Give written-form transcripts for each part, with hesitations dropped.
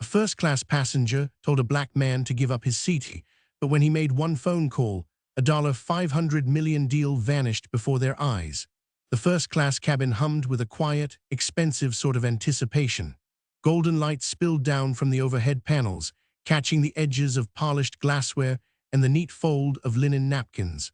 first-class passenger told a black man to give up his seat, but when he made one phone call, a 500 million deal vanished before their eyes. The first-class cabin hummed with a quiet, expensive sort of anticipation. Golden light spilled down from the overhead panels, catching the edges of polished glassware and the neat fold of linen napkins.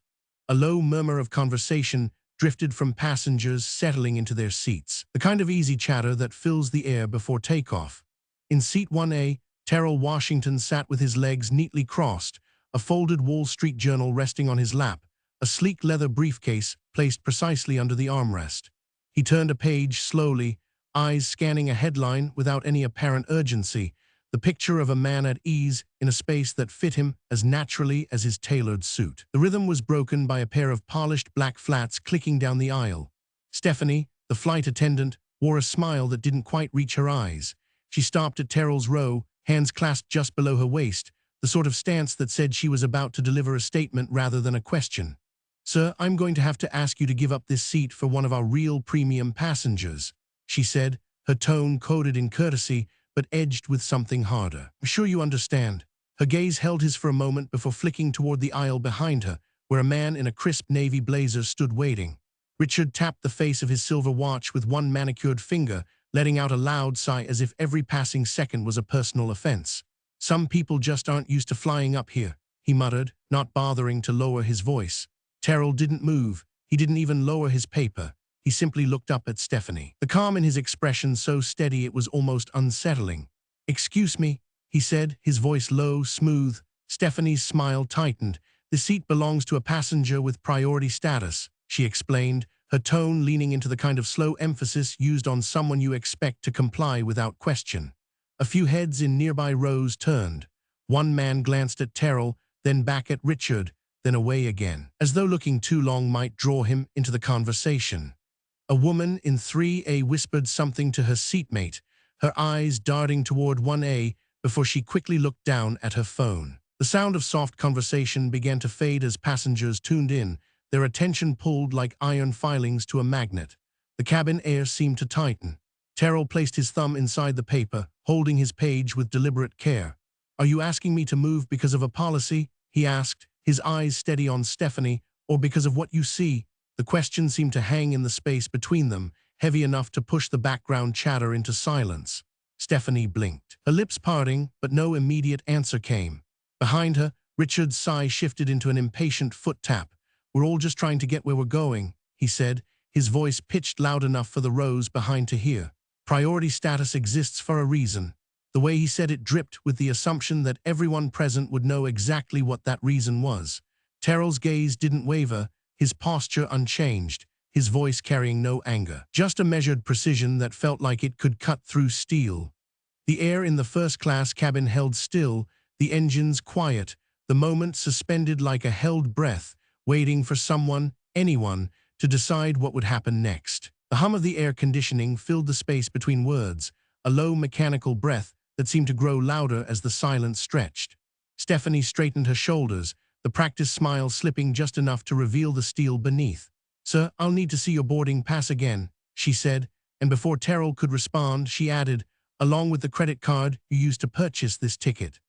A low murmur of conversation drifted from passengers settling into their seats, the kind of easy chatter that fills the air before takeoff. In seat 1A, Terrell Washington sat with his legs neatly crossed, a folded Wall Street Journal resting on his lap, a sleek leather briefcase placed precisely under the armrest. He turned a page slowly, eyes scanning a headline without any apparent urgency, the picture of a man at ease in a space that fit him as naturally as his tailored suit. The rhythm was broken by a pair of polished black flats clicking down the aisle. Stephanie, the flight attendant, wore a smile that didn't quite reach her eyes. She stopped at Terrell's row, hands clasped just below her waist, the sort of stance that said she was about to deliver a statement rather than a question. "Sir, I'm going to have to ask you to give up this seat for one of our real premium passengers," she said, her tone coded in courtesy but edged with something harder. "I'm sure you understand." Her gaze held his for a moment before flicking toward the aisle behind her, where a man in a crisp navy blazer stood waiting. Richard tapped the face of his silver watch with one manicured finger, letting out a loud sigh as if every passing second was a personal offense. "Some people just aren't used to flying up here," he muttered, not bothering to lower his voice. Terrell didn't move. He didn't even lower his paper. He simply looked up at Stephanie, the calm in his expression so steady it was almost unsettling. "Excuse me," he said, his voice low, smooth. Stephanie's smile tightened. "The seat belongs to a passenger with priority status," she explained, her tone leaning into the kind of slow emphasis used on someone you expect to comply without question. A few heads in nearby rows turned. One man glanced at Terrell, then back at Richard, then away again, as though looking too long might draw him into the conversation. A woman in 3A whispered something to her seatmate, her eyes darting toward 1A before she quickly looked down at her phone. The sound of soft conversation began to fade as passengers tuned in, their attention pulled like iron filings to a magnet. The cabin air seemed to tighten. Terrell placed his thumb inside the paper, holding his page with deliberate care. "Are you asking me to move because of a policy?" he asked, his eyes steady on Stephanie, "or because of what you see?" The question seemed to hang in the space between them, heavy enough to push the background chatter into silence. Stephanie blinked, her lips parting, but no immediate answer came. Behind her, Richard's sigh shifted into an impatient foot tap. "We're all just trying to get where we're going," he said, his voice pitched loud enough for the rows behind to hear. Priority status exists for a reason. The way he said it dripped with the assumption that everyone present would know exactly what that reason was. Terrell's gaze didn't waver, his posture unchanged, his voice carrying no anger, just a measured precision that felt like it could cut through steel. The air in the first-class cabin held still, the engines quiet, the moment suspended like a held breath, waiting for someone, anyone, to decide what would happen next. The hum of the air conditioning filled the space between words, a low mechanical breath that seemed to grow louder as the silence stretched. Stephanie straightened her shoulders, the practiced smile slipping just enough to reveal the steel beneath. "Sir, I'll need to see your boarding pass again," she said, and before Terrell could respond, she added, "along with the credit card you used to purchase this ticket."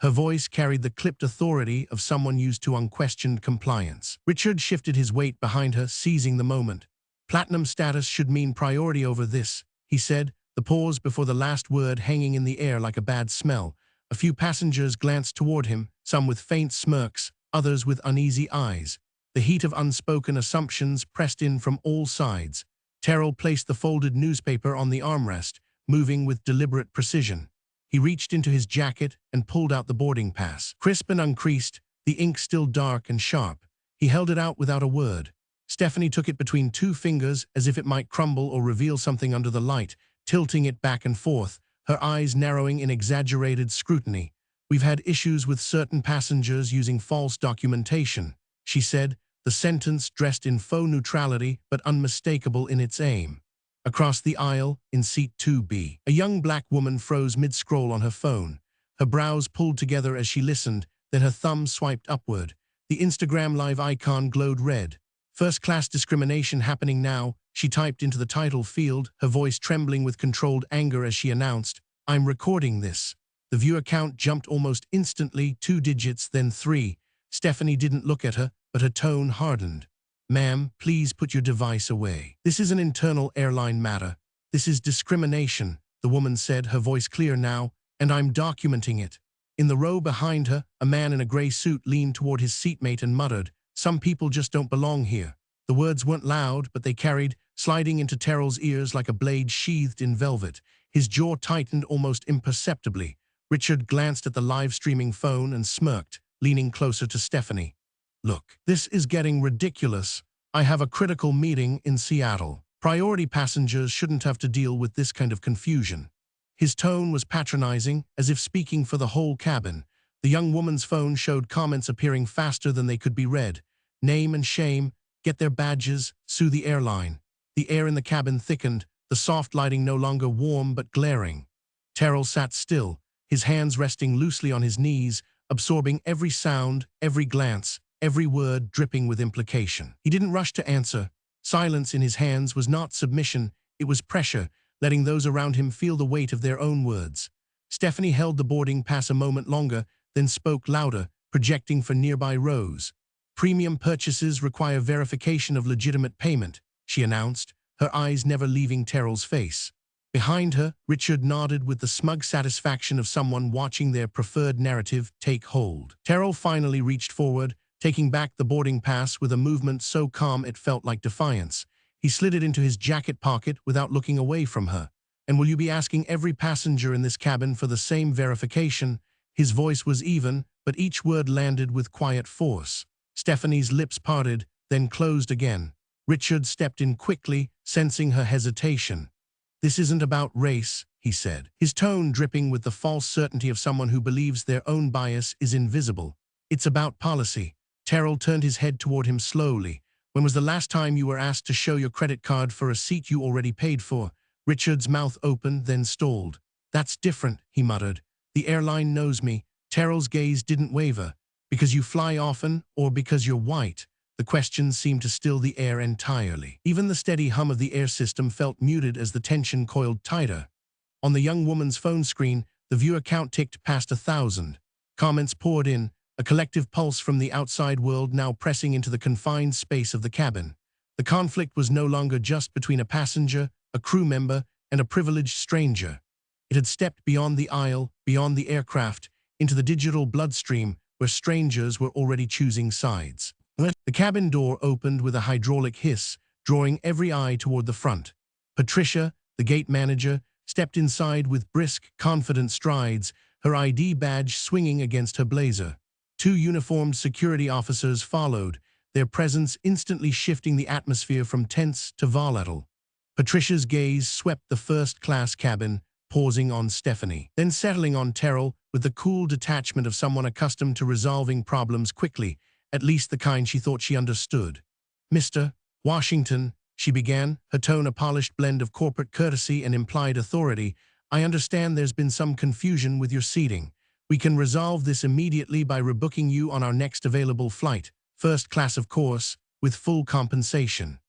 Her voice carried the clipped authority of someone used to unquestioned compliance. Richard shifted his weight behind her, seizing the moment. "Platinum status should mean priority over this," he said, the pause before the last word hanging in the air like a bad smell. A few passengers glanced toward him, some with faint smirks, others with uneasy eyes. The heat of unspoken assumptions pressed in from all sides. Terrell placed the folded newspaper on the armrest, moving with deliberate precision. He reached into his jacket and pulled out the boarding pass. Crisp and uncreased, the ink still dark and sharp. He held it out without a word. Stephanie took it between two fingers as if it might crumble or reveal something under the light, tilting it back and forth, her eyes narrowing in exaggerated scrutiny. "We've had issues with certain passengers using false documentation," she said, the sentence dressed in faux neutrality but unmistakable in its aim. Across the aisle, in seat 2B, a young black woman froze mid-scroll on her phone. Her brows pulled together as she listened, then her thumb swiped upward. The Instagram Live icon glowed red. "First-class discrimination happening now," she typed into the title field, her voice trembling with controlled anger as she announced, "I'm recording this." The viewer count jumped almost instantly, 2 digits, then 3. Stephanie didn't look at her, but her tone hardened. "Ma'am, please put your device away. This is an internal airline matter. This is discrimination," the woman said, her voice clear now, "and I'm documenting it." In the row behind her, a man in a gray suit leaned toward his seatmate and muttered, "Some people just don't belong here." The words weren't loud, but they carried, sliding into Terrell's ears like a blade sheathed in velvet. His jaw tightened almost imperceptibly. Richard glanced at the live-streaming phone and smirked, leaning closer to Stephanie. "Look, this is getting ridiculous. I have a critical meeting in Seattle. Priority passengers shouldn't have to deal with this kind of confusion." His tone was patronizing, as if speaking for the whole cabin. The young woman's phone showed comments appearing faster than they could be read. "Name and shame, get their badges, sue the airline." The air in the cabin thickened, the soft lighting no longer warm but glaring. Terrell sat still, his hands resting loosely on his knees, absorbing every sound, every glance, every word dripping with implication. He didn't rush to answer. Silence in his hands was not submission, it was pressure, letting those around him feel the weight of their own words. Stephanie held the boarding pass a moment longer, then spoke louder, projecting for nearby rows. "Premium purchases require verification of legitimate payment," she announced, her eyes never leaving Terrell's face. Behind her, Richard nodded with the smug satisfaction of someone watching their preferred narrative take hold. Terrell finally reached forward, taking back the boarding pass with a movement so calm it felt like defiance. He slid it into his jacket pocket without looking away from her. "And will you be asking every passenger in this cabin for the same verification?" His voice was even, but each word landed with quiet force. Stephanie's lips parted, then closed again. Richard stepped in quickly, sensing her hesitation. "This isn't about race," he said, his tone dripping with the false certainty of someone who believes their own bias is invisible. "It's about policy." Terrell turned his head toward him slowly. "When was the last time you were asked to show your credit card for a seat you already paid for?" Richard's mouth opened, then stalled. "That's different," he muttered. "The airline knows me." Terrell's gaze didn't waver. "Because you fly often, or because you're white?" The question seemed to still the air entirely. Even the steady hum of the air system felt muted as the tension coiled tighter. On the young woman's phone screen, the viewer count ticked past 1,000. Comments poured in, a collective pulse from the outside world now pressing into the confined space of the cabin. The conflict was no longer just between a passenger, a crew member, and a privileged stranger. It had stepped beyond the aisle, beyond the aircraft, into the digital bloodstream where strangers were already choosing sides. The cabin door opened with a hydraulic hiss, drawing every eye toward the front. Patricia, the gate manager, stepped inside with brisk, confident strides, her ID badge swinging against her blazer. 2 uniformed security officers followed, their presence instantly shifting the atmosphere from tense to volatile. Patricia's gaze swept the first-class cabin, pausing on Stephanie, then settling on Terrell with the cool detachment of someone accustomed to resolving problems quickly, at least the kind she thought she understood. "Mr. Washington," she began, her tone a polished blend of corporate courtesy and implied authority, "I understand there's been some confusion with your seating. We can resolve this immediately by rebooking you on our next available flight, first class of course, with full compensation."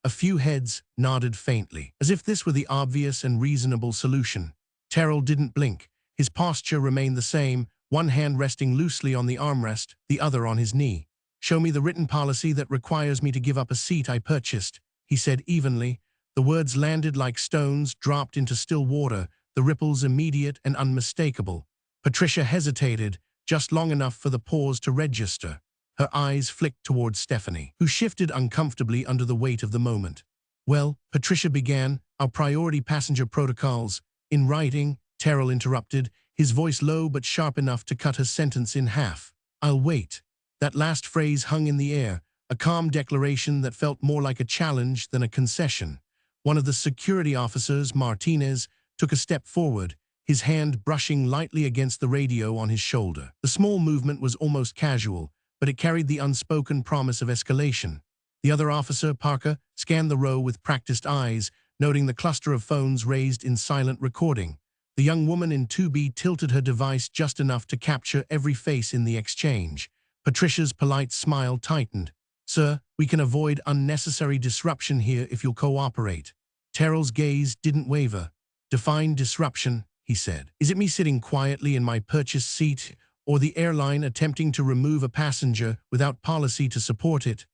A few heads nodded faintly, as if this were the obvious and reasonable solution. Terrell didn't blink. His posture remained the same, one hand resting loosely on the armrest, the other on his knee. "Show me the written policy that requires me to give up a seat I purchased," he said evenly. The words landed like stones dropped into still water, the ripples immediate and unmistakable. Patricia hesitated, just long enough for the pause to register. Her eyes flicked towards Stephanie, who shifted uncomfortably under the weight of the moment. "Well," Patricia began, "our priority passenger protocols." "In writing," Terrell interrupted, his voice low but sharp enough to cut her sentence in half. "I'll wait." That last phrase hung in the air, a calm declaration that felt more like a challenge than a concession. One of the security officers, Martinez, took a step forward, his hand brushing lightly against the radio on his shoulder. The small movement was almost casual, but it carried the unspoken promise of escalation. The other officer, Parker, scanned the row with practiced eyes, noting the cluster of phones raised in silent recording. The young woman in 2B tilted her device just enough to capture every face in the exchange. Patricia's polite smile tightened. "Sir, we can avoid unnecessary disruption here if you'll cooperate." Terrell's gaze didn't waver. "Define disruption," he said. Is it me sitting quietly in my purchased seat, or the airline attempting to remove a passenger without policy to support it?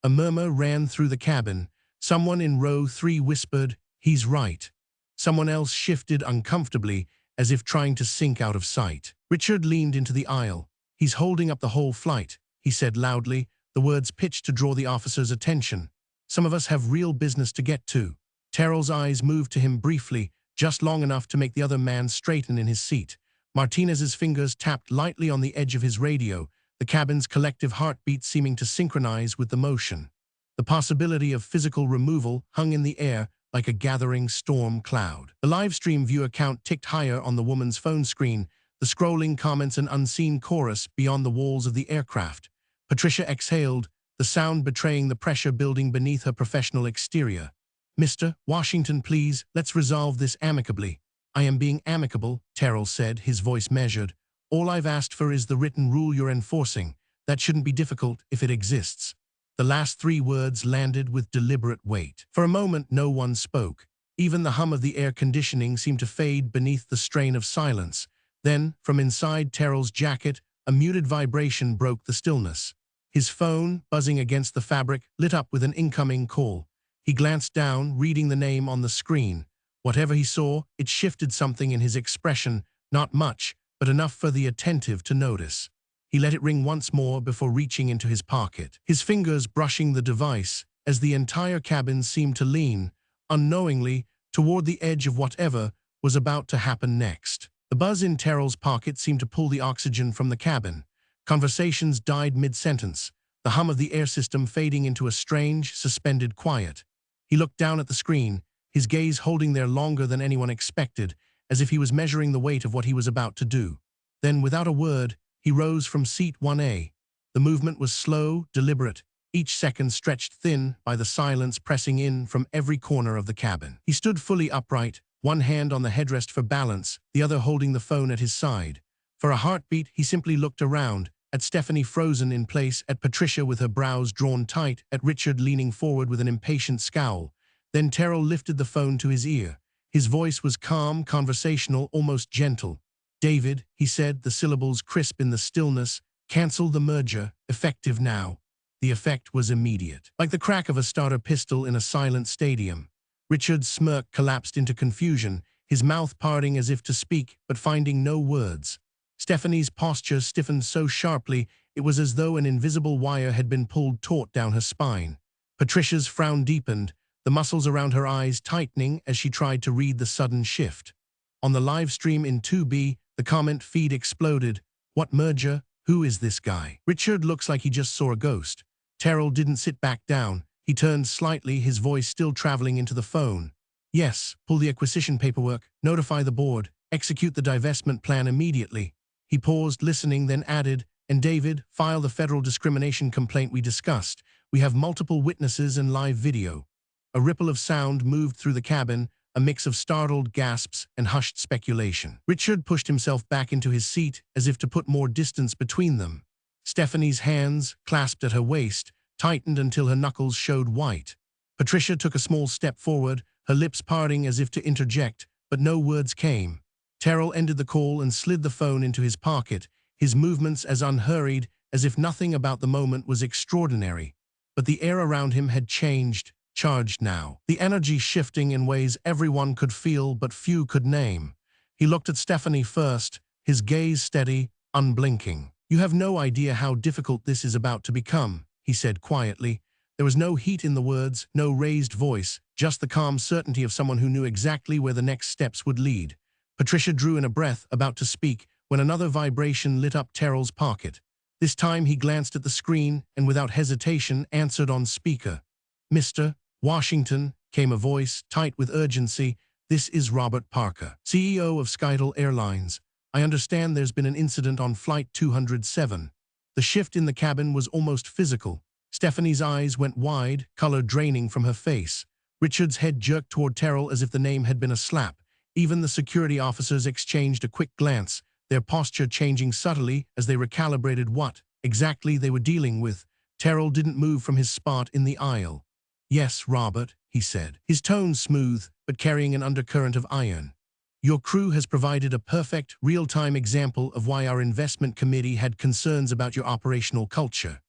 A murmur ran through the cabin. Someone in row 3 whispered, "He's right." Someone else shifted uncomfortably, as if trying to sink out of sight. Richard leaned into the aisle. "He's holding up the whole flight," he said loudly, the words pitched to draw the officer's attention. "Some of us have real business to get to." Terrell's eyes moved to him briefly, just long enough to make the other man straighten in his seat. Martinez's fingers tapped lightly on the edge of his radio, the cabin's collective heartbeat seeming to synchronize with the motion. The possibility of physical removal hung in the air like a gathering storm cloud. The livestream viewer count ticked higher on the woman's phone screen, the scrolling comments an unseen chorus beyond the walls of the aircraft. Patricia exhaled, the sound betraying the pressure building beneath her professional exterior. "Mr. Washington, please, let's resolve this amicably." "I am being amicable," Terrell said, his voice measured. "All I've asked for is the written rule you're enforcing. That shouldn't be difficult if it exists." The last 3 words landed with deliberate weight. For a moment, no one spoke. Even the hum of the air conditioning seemed to fade beneath the strain of silence. Then, from inside Terrell's jacket, a muted vibration broke the stillness. His phone, buzzing against the fabric, lit up with an incoming call. He glanced down, reading the name on the screen. Whatever he saw, it shifted something in his expression, not much, but enough for the attentive to notice. He let it ring once more before reaching into his pocket, his fingers brushing the device as the entire cabin seemed to lean, unknowingly, toward the edge of whatever was about to happen next. The buzz in Terrell's pocket seemed to pull the oxygen from the cabin. Conversations died mid-sentence, the hum of the air system fading into a strange, suspended quiet. He looked down at the screen, his gaze holding there longer than anyone expected, as if he was measuring the weight of what he was about to do. Then, without a word, he rose from seat 1A. The movement was slow, deliberate, each second stretched thin by the silence pressing in from every corner of the cabin. He stood fully upright, one hand on the headrest for balance, the other holding the phone at his side. For a heartbeat, he simply looked around, at Stephanie frozen in place, at Patricia with her brows drawn tight, at Richard leaning forward with an impatient scowl. Then Terrell lifted the phone to his ear. His voice was calm, conversational, almost gentle. "David," he said, the syllables crisp in the stillness, "cancel the merger, effective now." The effect was immediate. Like the crack of a starter pistol in a silent stadium. Richard's smirk collapsed into confusion, his mouth parting as if to speak, but finding no words. Stephanie's posture stiffened so sharply it was as though an invisible wire had been pulled taut down her spine. Patricia's frown deepened, the muscles around her eyes tightening as she tried to read the sudden shift. On the live stream in 2B, the comment feed exploded. "What merger? Who is this guy?" Richard looks like he just saw a ghost. Terrell didn't sit back down. He turned slightly, his voice still traveling into the phone. "Yes, pull the acquisition paperwork, notify the board, execute the divestment plan immediately." He paused, listening, then added, "And David, file the federal discrimination complaint we discussed. We have multiple witnesses and live video." A ripple of sound moved through the cabin, a mix of startled gasps and hushed speculation. Richard pushed himself back into his seat as if to put more distance between them. Stephanie's hands, clasped at her waist, tightened until her knuckles showed white. Patricia took a small step forward, her lips parting as if to interject, but no words came. Terrell ended the call and slid the phone into his pocket, his movements as unhurried as if nothing about the moment was extraordinary. But the air around him had changed, charged now, the energy shifting in ways everyone could feel but few could name. He looked at Stephanie first, his gaze steady, unblinking. "You have no idea how difficult this is about to become," he said quietly. There was no heat in the words, no raised voice, just the calm certainty of someone who knew exactly where the next steps would lead. Patricia drew in a breath, about to speak, when another vibration lit up Terrell's pocket. This time he glanced at the screen and without hesitation answered on speaker. "Mr. Washington," came a voice, tight with urgency, "this is Robert Parker, CEO of 500M Airlines. I understand there's been an incident on Flight 207. The shift in the cabin was almost physical. Stephanie's eyes went wide, color draining from her face. Richard's head jerked toward Terrell as if the name had been a slap. Even the security officers exchanged a quick glance, their posture changing subtly as they recalibrated what exactly they were dealing with. Terrell didn't move from his spot in the aisle. "Yes, Robert," he said, his tone smooth, but carrying an undercurrent of iron. Your crew has provided a perfect, real-time example of why our investment committee had concerns about your operational culture.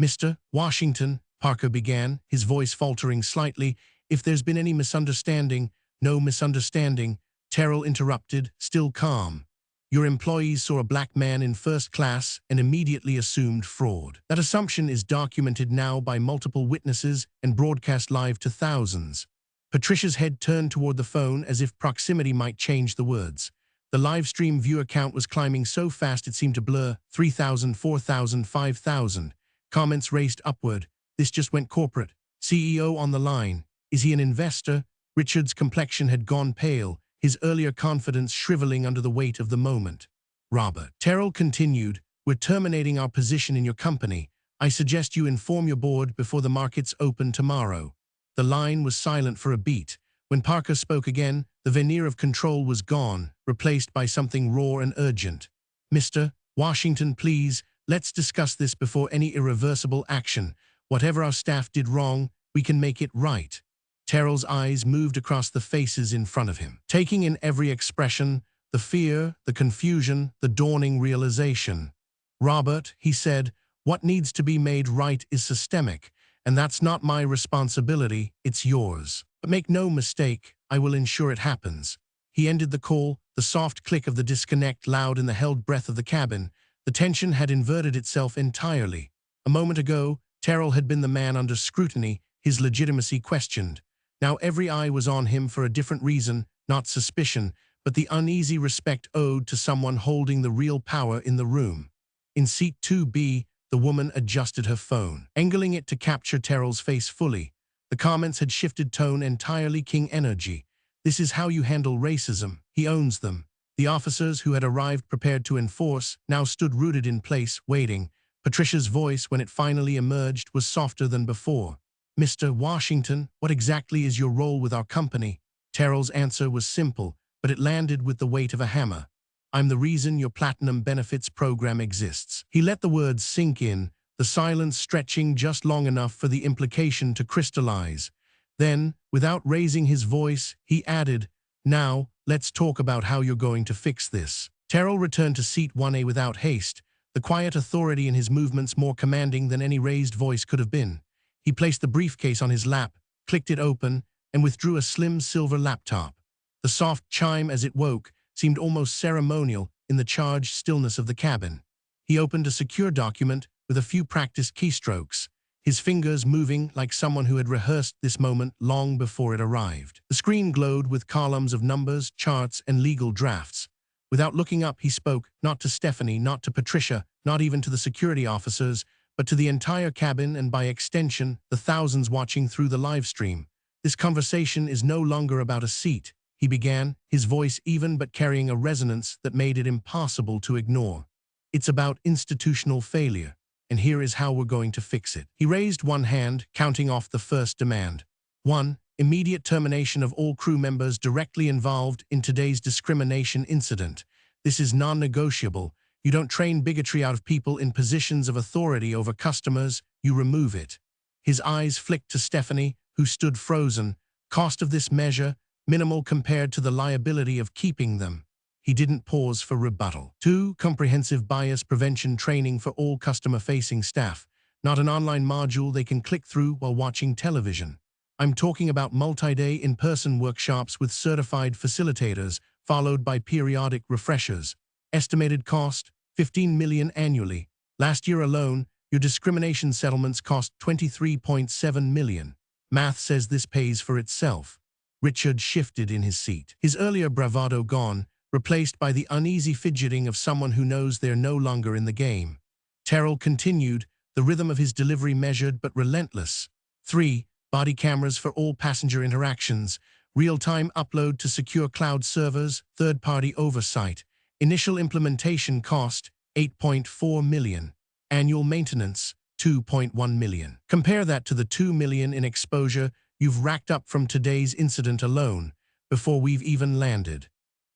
Mr. Washington, Parker began, his voice faltering slightly, if there's been any misunderstanding, no misunderstanding, Terrell interrupted, still calm. Your employees saw a black man in first class and immediately assumed fraud. That assumption is documented now by multiple witnesses and broadcast live to thousands. Patricia's head turned toward the phone as if proximity might change the words. The live stream viewer count was climbing so fast it seemed to blur. 3,000, 4,000, 5,000. Comments raced upward. This just went corporate. CEO on the line. Is he an investor? Richard's complexion had gone pale, his earlier confidence shriveling under the weight of the moment. Robert. Terrell continued, we're terminating our position in your company. I suggest you inform your board before the markets open tomorrow. The line was silent for a beat. When Parker spoke again, the veneer of control was gone, replaced by something raw and urgent. Mr. Washington, please, let's discuss this before any irreversible action. Whatever our staff did wrong, we can make it right. Terrell's eyes moved across the faces in front of him, taking in every expression, the fear, the confusion, the dawning realization. Robert, he said, what needs to be made right is systemic. And that's not my responsibility, it's yours. But make no mistake, I will ensure it happens. He ended the call, the soft click of the disconnect loud in the held breath of the cabin. The tension had inverted itself entirely. A moment ago, Terrell had been the man under scrutiny, his legitimacy questioned. Now every eye was on him for a different reason, not suspicion, but the uneasy respect owed to someone holding the real power in the room. In seat 2B, the woman adjusted her phone, angling it to capture Terrell's face fully. The comments had shifted tone entirely. King energy. This is how you handle racism. He owns them. The officers who had arrived prepared to enforce now stood rooted in place, waiting. Patricia's voice, when it finally emerged, was softer than before. Mr. Washington, what exactly is your role with our company? Terrell's answer was simple, but it landed with the weight of a hammer. I'm the reason your Platinum Benefits program exists. He let the words sink in, the silence stretching just long enough for the implication to crystallize. Then, without raising his voice, he added, now, let's talk about how you're going to fix this. Terrell returned to seat 1A without haste, the quiet authority in his movements more commanding than any raised voice could have been. He placed the briefcase on his lap, clicked it open, and withdrew a slim silver laptop. The soft chime as it woke seemed almost ceremonial in the charged stillness of the cabin. He opened a secure document with a few practiced keystrokes, his fingers moving like someone who had rehearsed this moment long before it arrived. The screen glowed with columns of numbers, charts, and legal drafts. Without looking up, he spoke, not to Stephanie, not to Patricia, not even to the security officers, but to the entire cabin and by extension, the thousands watching through the live stream. This conversation is no longer about a seat, he began, his voice even but carrying a resonance that made it impossible to ignore. It's about institutional failure, and here is how we're going to fix it. He raised one hand, counting off the first demand. 1. Immediate termination of all crew members directly involved in today's discrimination incident. This is non-negotiable. You don't train bigotry out of people in positions of authority over customers, you remove it. His eyes flicked to Stephanie, who stood frozen. Cost of this measure, minimal compared to the liability of keeping them. He didn't pause for rebuttal. 2. Comprehensive bias prevention training for all customer-facing staff. Not an online module they can click through while watching television. I'm talking about multi-day in-person workshops with certified facilitators, followed by periodic refreshers. Estimated cost, $15 million annually. Last year alone, your discrimination settlements cost $23.7 million. Math says this pays for itself. Richard shifted in his seat, his earlier bravado gone, replaced by the uneasy fidgeting of someone who knows they're no longer in the game. Terrell continued, the rhythm of his delivery measured but relentless. 3. Body cameras for all passenger interactions. Real-time upload to secure cloud servers, third-party oversight. Initial implementation cost, $8.4 million. Annual maintenance, $2.1 million. Compare that to the $2 million in exposure you've racked up from today's incident alone, before we've even landed.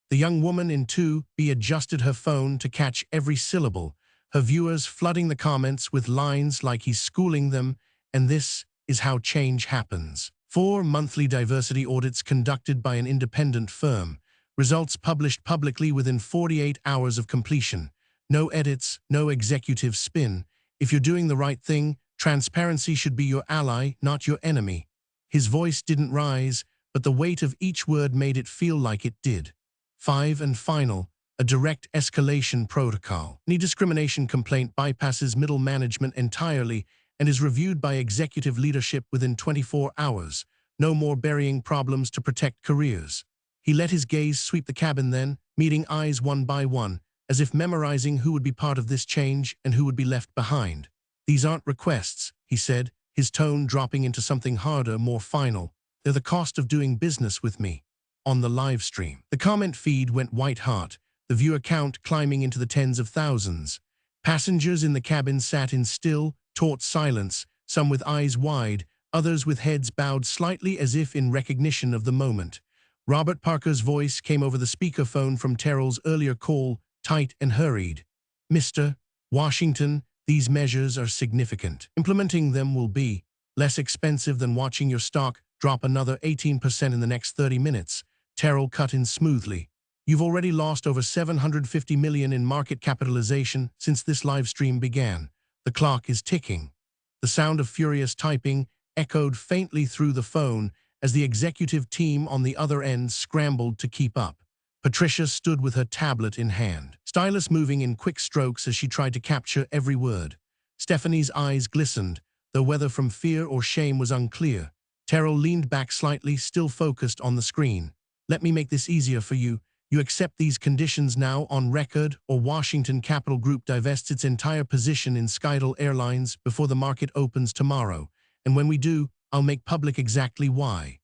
The young woman in 2B adjusted her phone to catch every syllable, her viewers flooding the comments with lines like he's schooling them, and this is how change happens. 4 monthly diversity audits conducted by an independent firm. Results published publicly within 48 hours of completion. No edits, no executive spin. If you're doing the right thing, transparency should be your ally, not your enemy. His voice didn't rise, but the weight of each word made it feel like it did. 5 and final, a direct escalation protocol. Any discrimination complaint bypasses middle management entirely and is reviewed by executive leadership within 24 hours. No more burying problems to protect careers. He let his gaze sweep the cabin then, meeting eyes one by one, as if memorizing who would be part of this change and who would be left behind. These aren't requests, he said, his tone dropping into something harder, more final. They're the cost of doing business with me. On the live stream, the comment feed went white hot, the viewer count climbing into the tens of thousands. Passengers in the cabin sat in still, taut silence, some with eyes wide, others with heads bowed slightly as if in recognition of the moment. Robert Parker's voice came over the speakerphone from Terrell's earlier call, tight and hurried. Mr. Washington, these measures are significant. Implementing them will be less expensive than watching your stock drop another 18% in the next 30 minutes. Terrell cut in smoothly. You've already lost over $750 million in market capitalization since this live stream began. The clock is ticking. The sound of furious typing echoed faintly through the phone as the executive team on the other end scrambled to keep up. Patricia stood with her tablet in hand, stylus moving in quick strokes as she tried to capture every word. Stephanie's eyes glistened, though whether from fear or shame was unclear. Terrell leaned back slightly, still focused on the screen. Let me make this easier for you. You accept these conditions now on record, or Washington Capital Group divests its entire position in 500M Airlines before the market opens tomorrow. And when we do, I'll make public exactly why.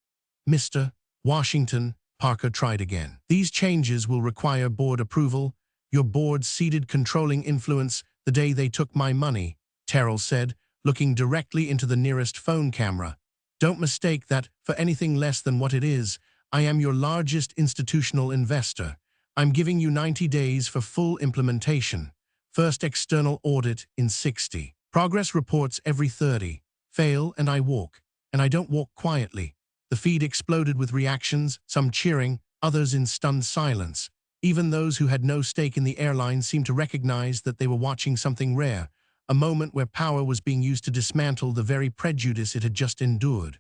Mr. Washington, Parker tried again. These changes will require board approval. Your board ceded controlling influence the day they took my money, Terrell said, looking directly into the nearest phone camera. Don't mistake that for anything less than what it is. I am your largest institutional investor. I'm giving you 90 days for full implementation. First external audit in 60. Progress reports every 30. Fail and I walk. And I don't walk quietly. The feed exploded with reactions, some cheering, others in stunned silence. Even those who had no stake in the airline seemed to recognize that they were watching something rare, a moment where power was being used to dismantle the very prejudice it had just endured.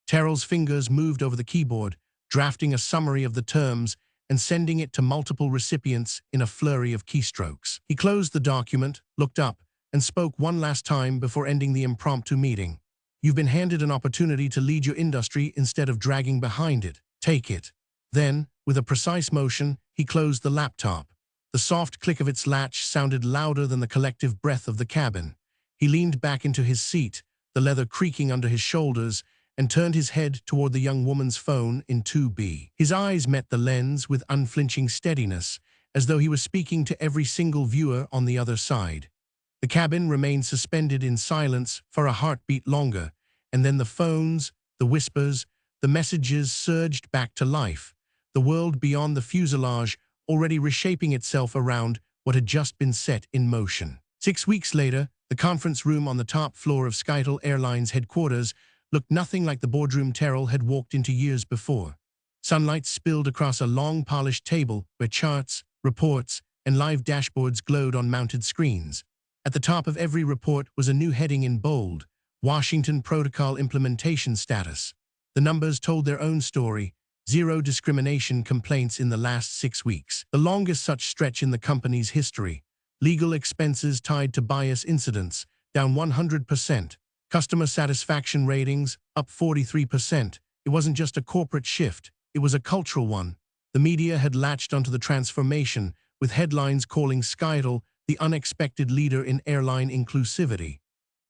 Terrell's fingers moved over the keyboard, drafting a summary of the terms and sending it to multiple recipients in a flurry of keystrokes. He closed the document, looked up, and spoke one last time before ending the impromptu meeting. You've been handed an opportunity to lead your industry instead of dragging behind it. Take it. Then, with a precise motion, he closed the laptop. The soft click of its latch sounded louder than the collective breath of the cabin. He leaned back into his seat, the leather creaking under his shoulders, and turned his head toward the young woman's phone in 2B. His eyes met the lens with unflinching steadiness, as though he was speaking to every single viewer on the other side. The cabin remained suspended in silence for a heartbeat longer, and then the phones, the whispers, the messages surged back to life, the world beyond the fuselage already reshaping itself around what had just been set in motion. 6 weeks later, the conference room on the top floor of 500M Airlines headquarters looked nothing like the boardroom Terrell had walked into years before. Sunlight spilled across a long polished table where charts, reports, and live dashboards glowed on mounted screens. At the top of every report was a new heading in bold, Washington Protocol Implementation Status. The numbers told their own story, 0 discrimination complaints in the last 6 weeks, the longest such stretch in the company's history. Legal expenses tied to bias incidents, down 100%. Customer satisfaction ratings, up 43%. It wasn't just a corporate shift, it was a cultural one. The media had latched onto the transformation, with headlines calling 500M the unexpected leader in airline inclusivity.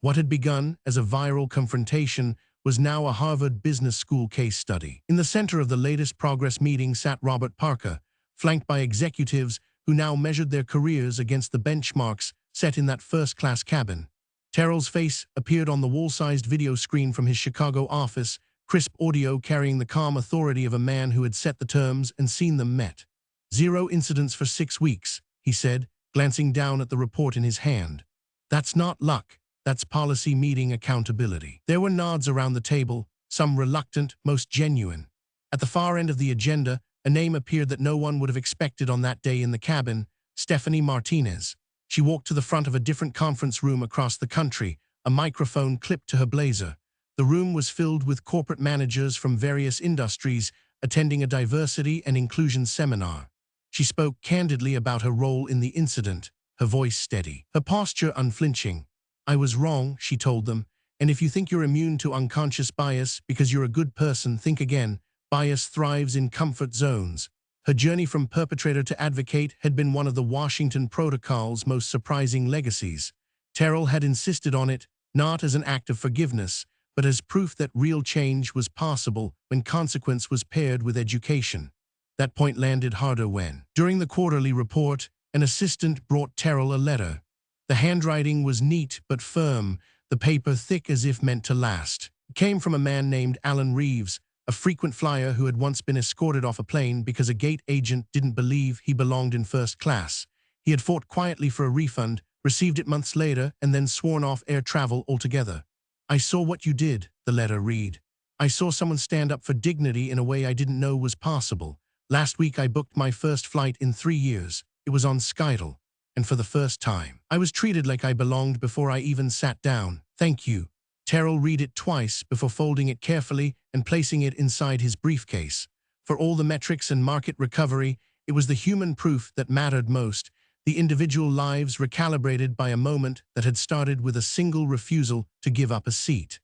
What had begun as a viral confrontation was now a Harvard Business School case study. In the center of the latest progress meeting sat Robert Parker, flanked by executives who now measured their careers against the benchmarks set in that first-class cabin. Terrell's face appeared on the wall-sized video screen from his Chicago office, crisp audio carrying the calm authority of a man who had set the terms and seen them met. 0 incidents for 6 weeks, he said, glancing down at the report in his hand. That's not luck, that's policy meeting accountability. There were nods around the table, some reluctant, most genuine. At the far end of the agenda, A name appeared that no one would have expected on that day in the cabin: Stephanie Martinez. She walked to the front of a different conference room across the country, a microphone clipped to her blazer. The room was filled with corporate managers from various industries attending a diversity and inclusion seminar. She spoke candidly about her role in the incident, her voice steady, her posture unflinching. "I was wrong," she told them, "and if you think you're immune to unconscious bias because you're a good person, think again. Bias thrives in comfort zones." Her journey from perpetrator to advocate had been one of the Washington Protocol's most surprising legacies. Terrell had insisted on it, not as an act of forgiveness, but as proof that real change was possible when consequence was paired with education. That point landed harder when, during the quarterly report, an assistant brought Terrell a letter. The handwriting was neat but firm, the paper thick as if meant to last. It came from a man named Alan Reeves, a frequent flyer who had once been escorted off a plane because a gate agent didn't believe he belonged in first class. He had fought quietly for a refund, received it months later, and then sworn off air travel altogether. "I saw what you did," the letter read. "I saw someone stand up for dignity in a way I didn't know was possible. Last week I booked my first flight in 3 years. It was on Skytel. And for the first time, I was treated like I belonged before I even sat down. Thank you." Terrell read it twice before folding it carefully and placing it inside his briefcase. For all the metrics and market recovery, it was the human proof that mattered most, the individual lives recalibrated by a moment that had started with a single refusal to give up a seat.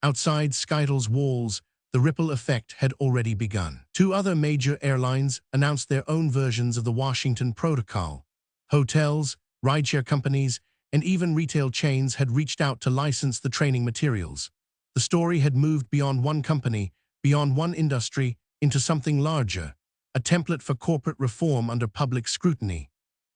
Outside Skytel's walls, the ripple effect had already begun. 2 other major airlines announced their own versions of the Washington Protocol. Hotels, rideshare companies, and even retail chains had reached out to license the training materials. The story had moved beyond one company, beyond one industry, into something larger, a template for corporate reform under public scrutiny.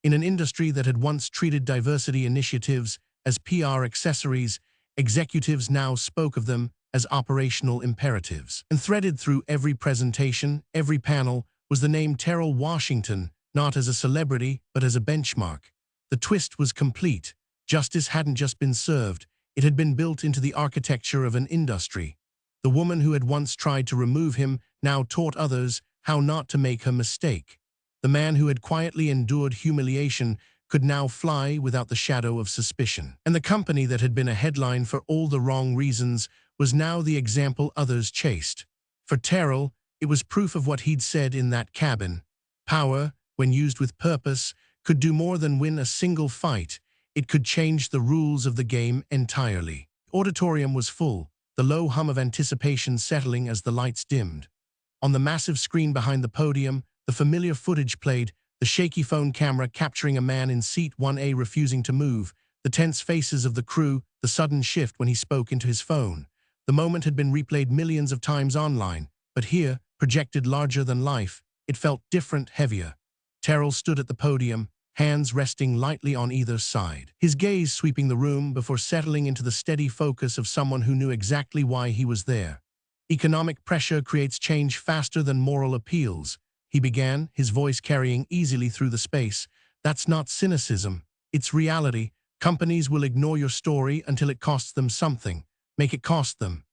In an industry that had once treated diversity initiatives as PR accessories, executives now spoke of them as operational imperatives. And threaded through every presentation, every panel, was the name Terrell Washington, not as a celebrity, but as a benchmark. The twist was complete. Justice hadn't just been served, it had been built into the architecture of an industry. The woman who had once tried to remove him now taught others how not to make her mistake. The man who had quietly endured humiliation could now fly without the shadow of suspicion. And the company that had been a headline for all the wrong reasons was now the example others chased. For Terrell, it was proof of what he'd said in that cabin. Power, when used with purpose, could do more than win a single fight. It could change the rules of the game entirely. The auditorium was full, the low hum of anticipation settling as the lights dimmed. On the massive screen behind the podium, the familiar footage played, the shaky phone camera capturing a man in seat 1A refusing to move, the tense faces of the crew, the sudden shift when he spoke into his phone. The moment had been replayed millions of times online, but here, projected larger than life, it felt different, heavier. Terrell stood at the podium, hands resting lightly on either side, his gaze sweeping the room before settling into the steady focus of someone who knew exactly why he was there. "Economic pressure creates change faster than moral appeals," he began, his voice carrying easily through the space. "That's not cynicism, it's reality. Companies will ignore your story until it costs them something. Make it cost them."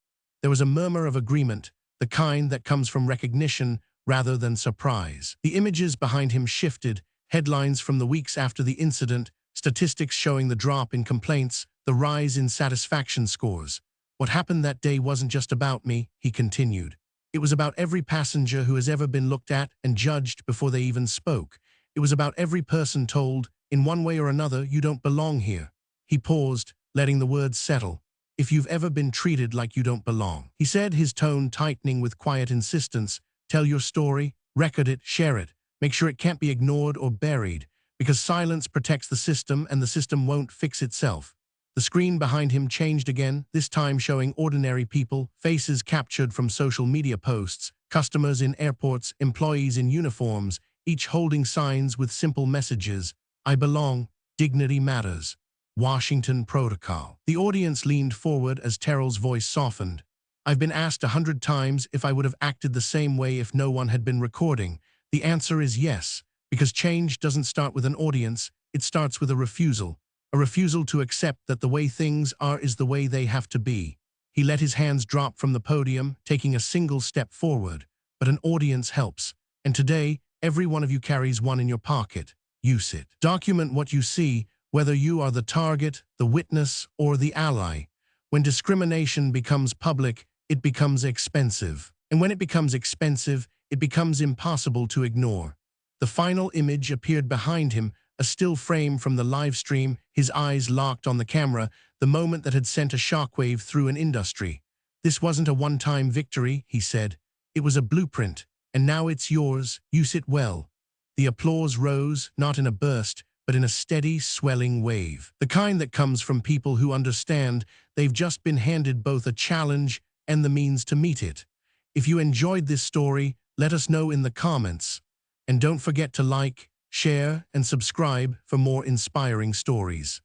There was a murmur of agreement, the kind that comes from recognition rather than surprise. The images behind him shifted, headlines from the weeks after the incident, statistics showing the drop in complaints, the rise in satisfaction scores. "What happened that day wasn't just about me," he continued. "It was about every passenger who has ever been looked at and judged before they even spoke. It was about every person told, in one way or another, you don't belong here." He paused, letting the words settle. "If you've ever been treated like you don't belong," he said, his tone tightening with quiet insistence, "tell your story, record it, share it. Make sure it can't be ignored or buried, because silence protects the system and the system won't fix itself." The screen behind him changed again, this time showing ordinary people, faces captured from social media posts, customers in airports, employees in uniforms, each holding signs with simple messages: "I belong, dignity matters, Washington Protocol." The audience leaned forward as Terrell's voice softened. "I've been asked 100 times if I would have acted the same way if no one had been recording. The answer is yes, because change doesn't start with an audience, it starts with a refusal to accept that the way things are is the way they have to be." He let his hands drop from the podium, taking a single step forward. "But an audience helps. And today, every one of you carries one in your pocket. Use it. Document what you see, whether you are the target, the witness, or the ally. When discrimination becomes public, it becomes expensive. And when it becomes expensive, it becomes impossible to ignore. The final image appeared behind him, a still frame from the live stream, his eyes locked on the camera, the moment that had sent a shockwave through an industry. "This wasn't a one-time victory," he said. "It was a blueprint, and now it's yours. Use it well." The applause rose, not in a burst, but in a steady, swelling wave. The kind that comes from people who understand they've just been handed both a challenge and the means to meet it. If you enjoyed this story, let us know in the comments. And don't forget to like, share, and subscribe for more inspiring stories.